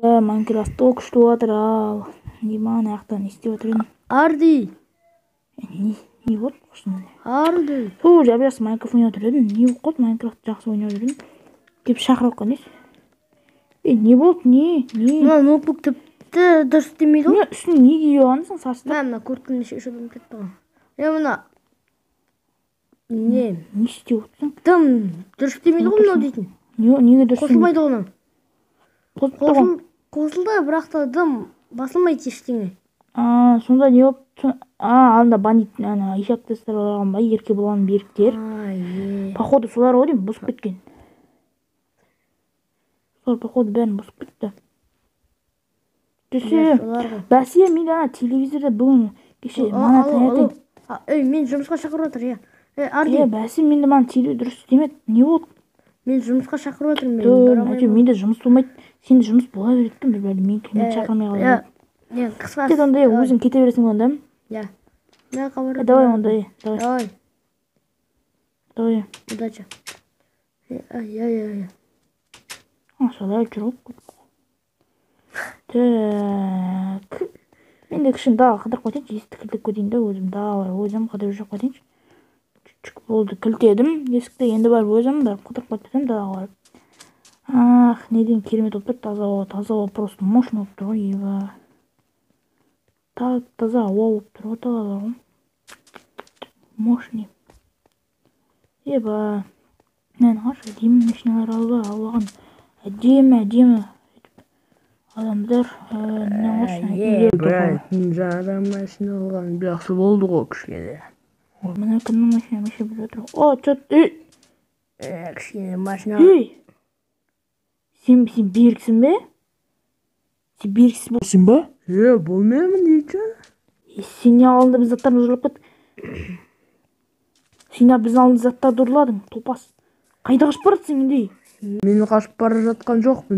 Майнкрафтта күчтүү болуп ал. Ниманы аяктан иштеп отурдум. Арди. Не болуп калды? Арди. Жабырасы Майнкрафт ойноп отурдум. Не болуп калды? Майнкрафт жакшы ойноп отурдум. Кеп шакырып аткан эс. Не болду? Не? Мына ноутбук типти дұрыс демейді ғой. Үстүнө не кийип алгансың сачты? Мына куртканы шешіп кетті ғой. Мына не істеп отсың? Тым дұрыс демейді ғой мынау дейтін. Неге дұрыс? Қосылмайды ғой мынау. Қосылды, бірақ та дым басылмайды ештеңе. Сонда не болуп? Анда бандит ишак тесттер алган ба? Ерке болгон бериктер. Походу солар ғой дейм, бузуп кеткен. Солар походу бәрін бузуп кетти. Бәсе, мен телевизорда бүгін кеше мана таңертең. Мен жұмысқа шақырып отыр, Арди. Бәсе, менде мана телевизор дұрыс істемеді. Не болды? Мен жұмысқа шақырып отырмын. Менде жұмыс болмайды. Сенде жұмыс бола береді екен, мен шақырмай қалдым. Қысқа. Тек онда өзің кете бересің онда. Давай онда. Давай. Удача. Солай жүріп. Так. Мен де кішін дағы қыдырып қоятыншы, есікті кілтеп көтейін да, өзім дағы өзім қыдырып жүріп қоятыншы. Чүк болды, кілтедім. Есікті енді барып өзім барып қыдырып қоятын дағы барып. Неден керемет болып тұр, таза болып, просто мощный болып тұр ғой, еба. Таза ауа болып тұр ғой, таза ғой. Мощный. Еба. Мен ғашы әдемі машиналар алған. Әдемі. Адамдар жарым машина алған жақсы болды ғой кішкене. Мына кімнің машина біліп отыр ғой. Кішкене машина. Сен беріксің бе? Сен беріксіз болсың ба? Болмаймын дейші. Сен не алдында біз заттарымыз ұрлап кеттік? Сен біз алдында заттарды ұрладың, топас. Қайда қашып баратсың ендей? Мен қашып бара жатқан жоқпын,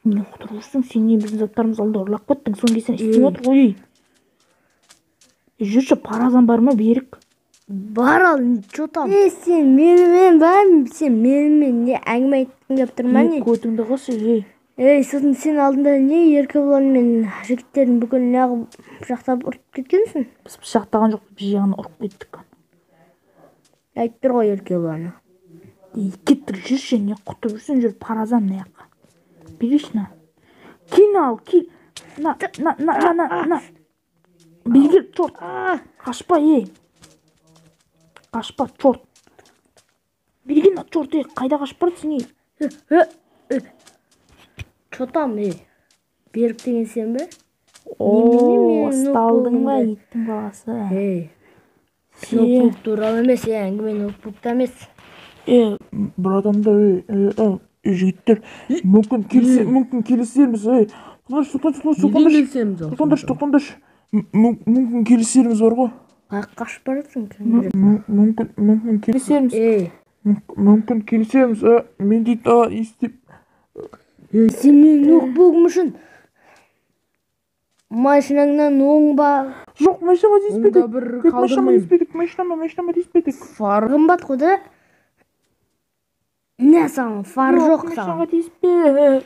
не отырғызсың? Сен не біздің заттарымыз алдында ұрлап кеттің, соң сен істеп отыр ғой. Жүрші, паразан бар ма, берік? Бар ал, чо там? Сен менімен бармын, сен менімен не әңгіме айттың деп тұрма не? Көтіңді қысы, сосын сен алдында не еркебұлан мен жігіттердің бүкіл неғып пышақтап ұрып кеткенсің? Біз пышақтаған жоқ, біз жағына ұрып кеттік. Айттыр ғой еркебұланы. Кеттір, жүрші, не құтып жүрсің, жүр, паразан не яққа. Берешіна. Кел ал, кел. На. Білгір, чорт. Қашпа, Қашпа, чорт. Білгір, чорт, қайда қашып баратсың, Чо там, беріп деген сен бе? Осталдың ба, еттің баласы. Ноутбук туралы емес, әңгіме ноутбукта емес. Братанда, жігіттер, мүмкін келісерміз, тоқтаңдаршы, мүмкін келісерміз бар ғой. Қашып баратсың? Мүмкін келісерміз. Мен дейді, естеп. Сен мен ноутбугым үшін машинаңнан оң ба? Жоқ, машинама дейіспедік. Машинама дейіспедік. Фар қымбат қой да? Не саған, фар жоқ саған. Машинама дейіспедік.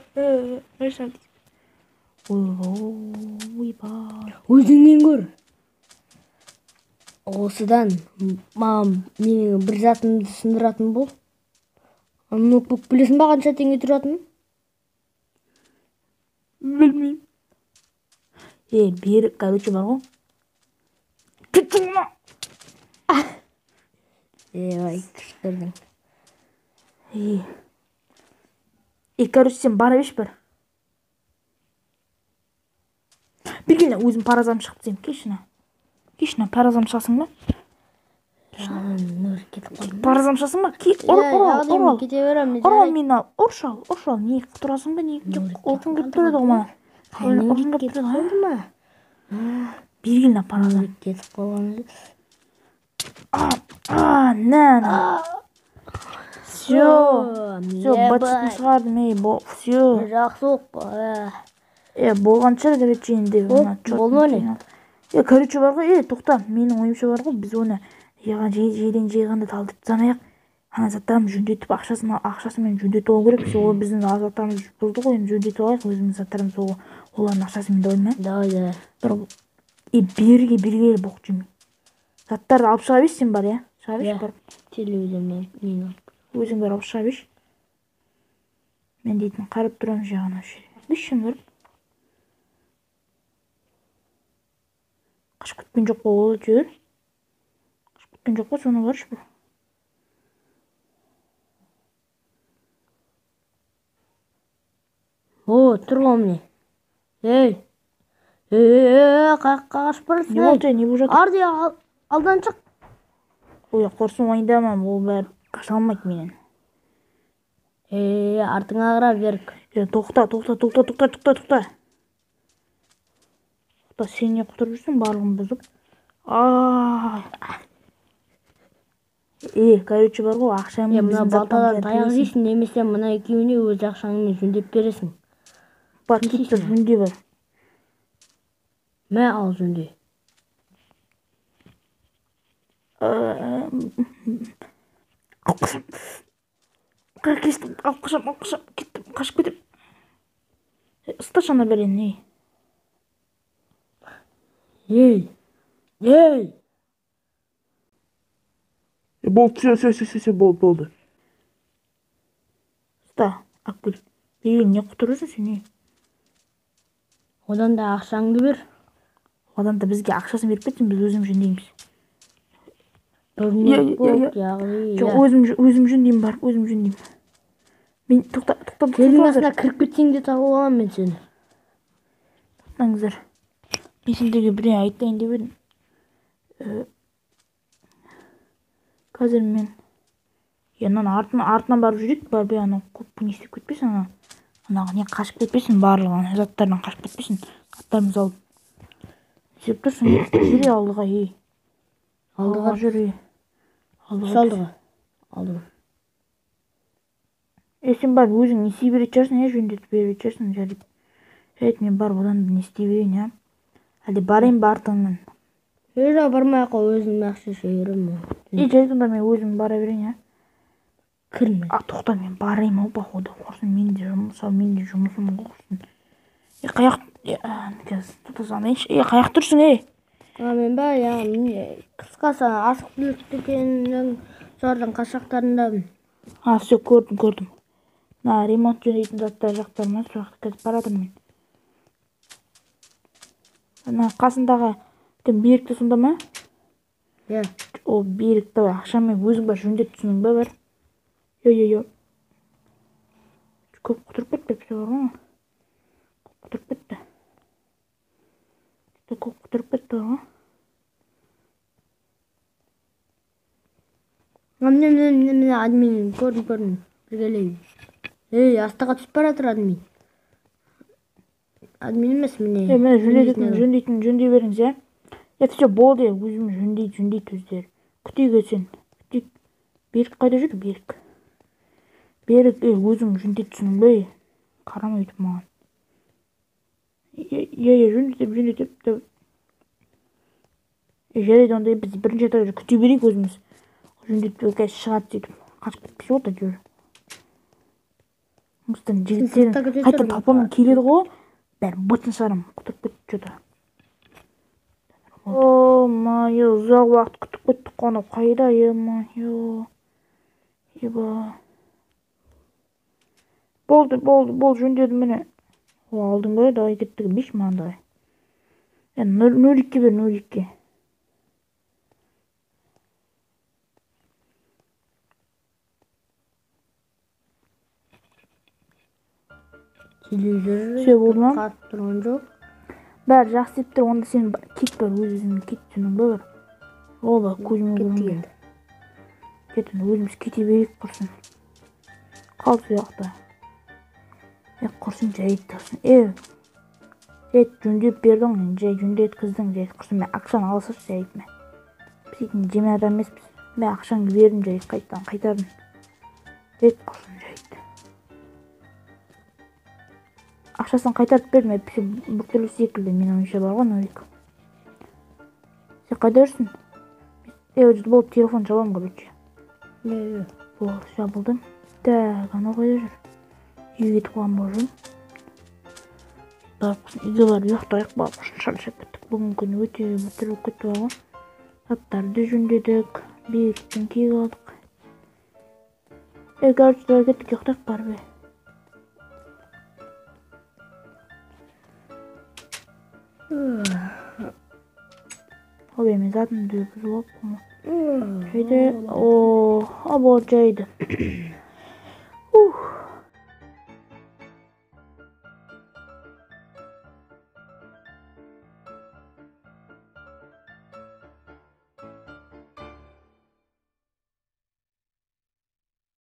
Өзіңнен көр. Осыдан маған менің бір затымды сындыратын бол. Ноутбук білесің ба қанша теңге тұратын? Білмеймін. Берік, короче, бар ғой. Кетсің ма? Күштердің. Короче, сен бара беш бір. Білгені өзім паразам шығып сен. Кешіна, паразам шығасың ба? Паразам шығасың ба? Орал мен ал. Оршал. Не тұрасың ба? Оршын кеп тұрады ғой ма? Оршын кеп тұрады ма? Білгені паразам. Кетіп қалған. Все, бачытын шығардым, все. Жақсы оқпа. Болған шығар, короче, енді. Болма не? Короче бар ғой, тоқта, менің ойымша бар ғой, біз оны жейден жейғанда талдып занаяқ. ана заттарымызды жөндетіп ақшасымен жөндетіп алу керек. Ол біздің заттарымызды бұзды ғой, енді жөндетіп алайық өзіміздің заттарымызды олардың ақшасымен, давай ма? Давай. Бір берге белгілі боқ жеме. Заттарды алып шыға бер, сен бар, иә? Шыға бер, бар. Телевизормен нені алып. Өзің бар алып шыға бер. Мен дейтін қарап тұрамын жағына ше. Бішін бар. Қашып кеткен жоқ қой, ол жүр. Қашып кеткен жоқ қой, соны баршы бір. О, тұр ғой міне. Қаққа қашып барасың. Не болды, не болып жатыр? Арди, алдан шық. Ой, қорсын ойындамам, ол бәрі қаша алмайды менен. Артыңа қарап берік. Тоқта. Тоқта, сен не құтырып жүрсің, барлығын бұзып. Короче бар ғой, ақшамен мына балтадан таяқ жейсің, немесе мына екеуіне өз ақшаңмен жөндеп бересің. Бар, кетті, жөнде бар. Мә ал жөнде. Алқышам. Кестім, алқышам, кеттім, қашып кетіп. Сташана берен, не? Болды. Ста, Акгүл, не құтырып жүрсің, не? Одан да ақшаңды бер. Одан да бізге ақшасын беріп кетсін, біз өзім жөндейміз. Өзім жөндеймін бар, өзім жөндеймін. Мен тоқта. Келдің астына кіріп кетсең де тауып аламын мен сені. Тоқтаңыздар. Мен сендерге бірдеңе айтайын деп едім. Қазір мен артынан барып жүрейік, барбай анау көп не істеп кетпесін, анағы не қашып кетпесін, барлығы заттардан қашып кетпесін. Заттарымыз алып. Сеп тұрсың, жүре алдыға, алдыға жүре. Алдыға. Сен бар, өзің не істей берет жарсың, жөндетіп берет жарсың, жарып. Мен бар, одан не істей берейін, әлде барайын ба артыңнан? Бармай қой, өзің ақша шегірім. Жайтында мен өзім бара берейін, Кірме. Тоқта, мен барайын, походу, қорсын, мен де жұмысым қорсын. Қаяқ тұрсың, Мен ба, қысқасы асық бүлік дүкенінің солардың қашақтарындамын. Все, көрдім. Ремонт жөндейтін заттар жақтарына сұрақты кетіп барадым мен. Қасындағы берікті сонда ма? Ол берікті ақшамен өзің бар жөндет түсінің ба бар? Көп құтырып кетті, все бар ма? Көп құтырып кетті бар ма? Міне админ, көрдім. Біргелейін. Астыға түсіп баратыр админ. Админ емес міне. Жөндей беріңіз, все болды, өзім жөндейді өздері. Күтейік сен. Берік қайда жүр, Берік? Берік, өзің жөндейді түсінің бе? Қарамай өтіп маған. Жөндетіп. Жарайды, онда біз бірінші етіп күте берейік өзіміз. Жөндетіп шығады сөйтіп. Қашып кетпесе ота жүр. Мұстан жігіттерін қайта талпамен келеді ғой, бәрі бұтын шығарым, құтырып кетті жода. Ұзақ уақыт күтіп кеттік қона, қайда, Болды, жөндеді міне. Алдың бәрі, давай кеттігі, беш маған давай. 0-2 бер, 0-2. Телевизор қатып тұрған жоқ. Бәрі жақсы ептір, онда сен кет бар, өзіміз кет түсінің ба бар. Оба, көзіме көрінген. Кетін, өзіміз кете берейік құрсын. Қал сұяқта. Құрсын жайет тұрсын. Жайет жөндеп бердің, жай жөндет қыздың, жайет құрсын. Мен ақшаны алсыршы жайет ме. Біз етін жеме адам емес біз. Мен ақшаңды бердім, жайет қайтардың. Жайет құрсын, жайет. Ақшасын қайтарып бердім, бір түрлі секілді, мен ойынша бар ғой, Норик. Сен қайда жүрсің? Болып телефон жабам ғой бөтше. жабылды. Так, ана қайда жүр? Үйге кетіп қалған болжам. Үйге барып ұйықтайық, барып шаршап кеттік. Бүгінгі күн өте бітіріп кетіп қалған. Заттарды жөндедік, бейіктен киіп алдық. Короче, давай кеттік, ұйықтайық барып. Мен затымды бұзылып. Жайды, або жайды.